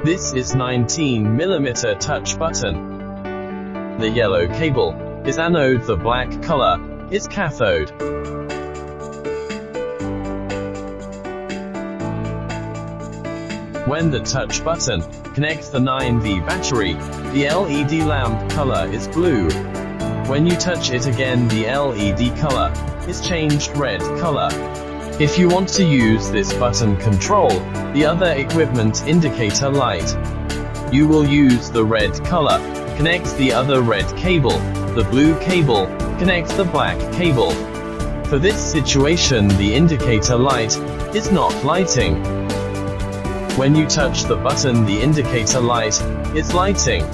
This is 19mm touch button. The yellow cable is anode, the black color is cathode. When the touch button connects the 9V battery, the LED lamp color is blue. When you touch it again, the LED color is changed red color. If you want to use this button control the other equipment indicator light, you will use the red color connects the other red cable, the blue cable connects the black cable. For this situation, the indicator light is not lighting. When you touch the button, the indicator light is lighting.